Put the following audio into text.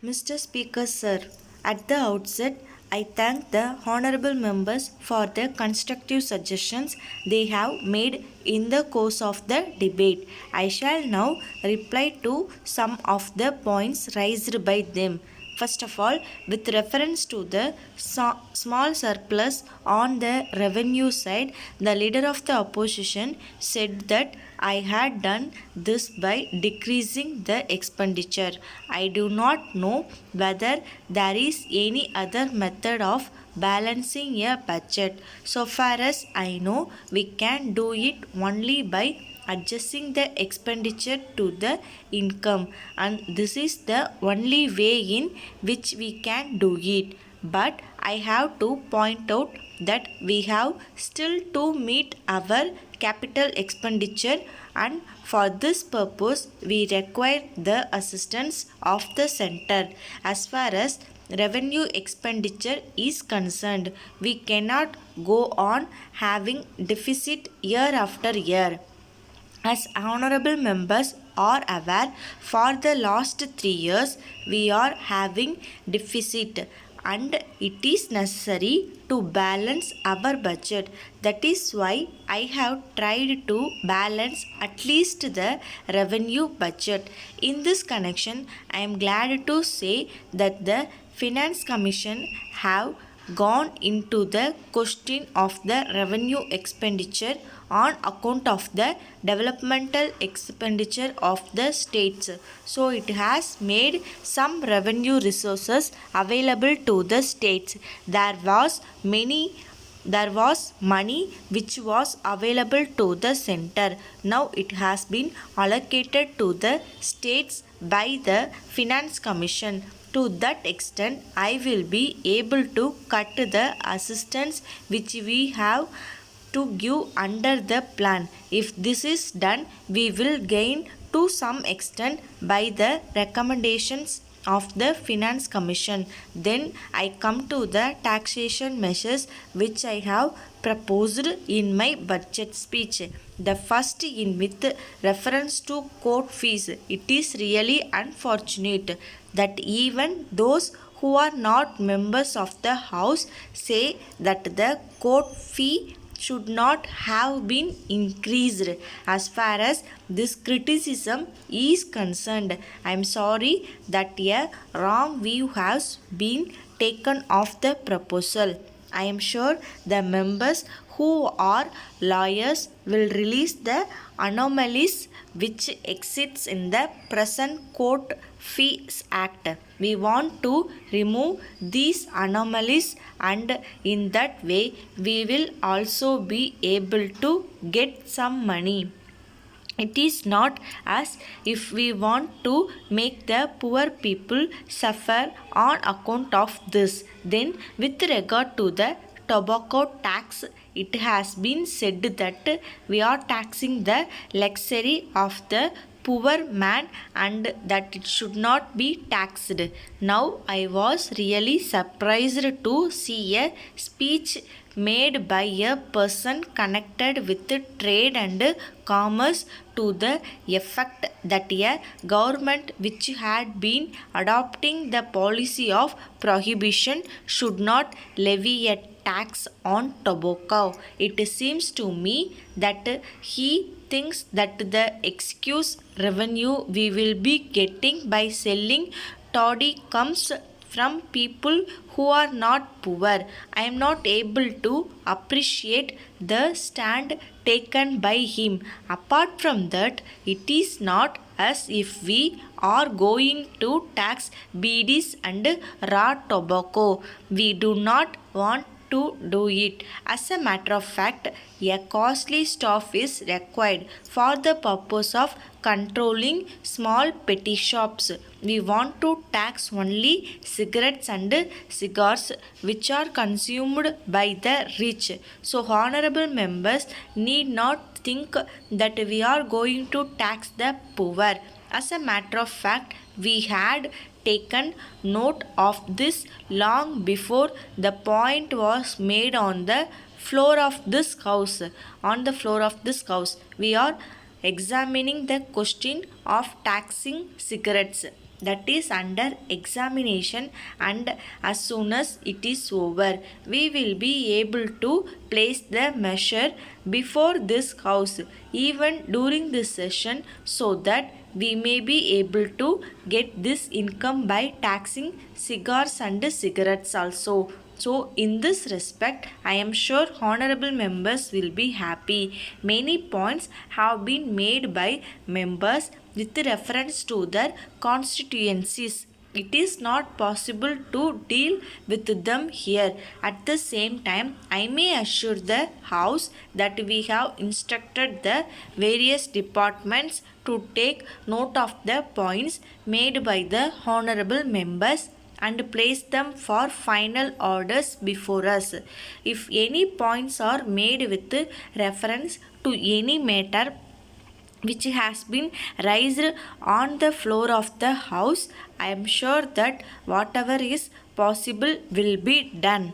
Mr. Speaker, sir, at the outset, I thank the honorable members for the constructive suggestions they have made in the course of the debate. I shall now reply to some of the points raised by them. First of all, with reference to the small surplus on the revenue side, the leader of the opposition said that I had done this by decreasing the expenditure. I do not know whether there is any other method of balancing a budget. So far as I know, we can do it only by adjusting the expenditure to the income, and this is the only way in which we can do it. But I have to point out that we have still to meet our capital expenditure, and for this purpose we require the assistance of the center. As far as revenue expenditure is concerned, we cannot go on having deficit year after year. As honorable members are aware, for the last 3 years we are having deficit, and it is necessary to balance our budget. That is why I have tried to balance at least the revenue budget. In this connection, I am glad to say that the Finance Commission have gone into the question of the revenue expenditure on account of the developmental expenditure of the states. So it has made some revenue resources available to the states. There was money which was available to the center. Now it has been allocated to the states by the Finance Commission. To that extent, I will be able to cut the assistance which we have to give under the plan. If this is done, we will gain to some extent by the recommendations of the Finance Commission. Then I come to the taxation measures which I have proposed in my budget speech. The first in with reference to court fees. It is really unfortunate that even those who are not members of the house say that the court fee should not have been increased. As far as this criticism is concerned, I am sorry that a wrong view has been taken of the proposal. I am sure the members who are lawyers will release the anomalies which exists in the present court fees act. We want to remove these anomalies, and in that way we will also be able to get some money. It is not as if we want to make the poor people suffer on account of this. Then with regard to the tobacco tax, it has been said that we are taxing the luxury of the poor man and that it should not be taxed. Now I was really surprised to see a speech made by a person connected with trade and commerce to the effect that a government which had been adopting the policy of prohibition should not levy a tax on tobacco. It seems to me that he thinks that the excess revenue we will be getting by selling toddy comes from people who are not poor. I am not able to appreciate the stand taken by him. Apart from that, it is not as if we are going to tax beedies and raw tobacco. We do not want to do it. As a matter of fact, a costly staff is required for the purpose of controlling small petty shops. We want to tax only cigarettes and cigars which are consumed by the rich. So honorable members need not think that we are going to tax the poor. As a matter of fact, we had taken note of this long before the point was made on the floor of this house. On the floor of this house, we are examining the question of taxing cigarettes. that is under examination, and as soon as it is over, we will be able to place the measure before this house even during this session, so that we may be able to get this income by taxing cigars and cigarettes also. So, in this respect, I am sure honorable members will be happy. Many points have been made by members with reference to their constituencies. It is not possible to deal with them here. At the same time, I may assure the House that we have instructed the various departments to take note of the points made by the honorable members and place them for final orders before us. If any points are made with reference to any matter which has been raised on the floor of the house, I am sure that whatever is possible will be done.